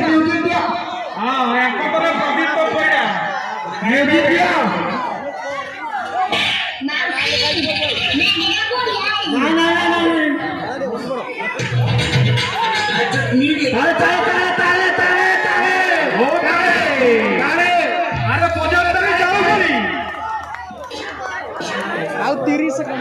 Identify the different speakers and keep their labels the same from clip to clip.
Speaker 1: हाँ एकतर प्रदीप परिड़ा म्यूजिक दिया अरे पचहत्तर जाओ बोली
Speaker 2: आउ 30 सेकंड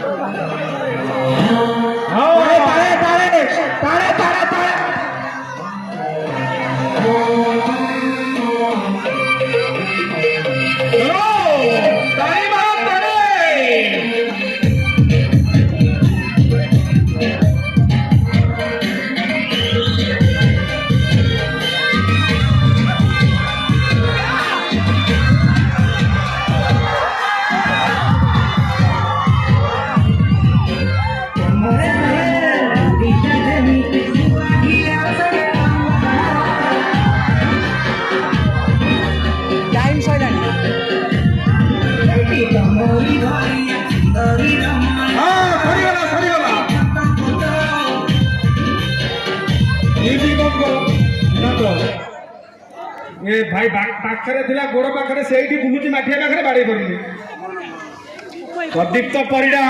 Speaker 2: भाई पाखरे थिला गोड़ पाखरे सेठी बुलुची माठिया पाखरे बाड़ी पड़ुनी प्रदीप्त परिड़ा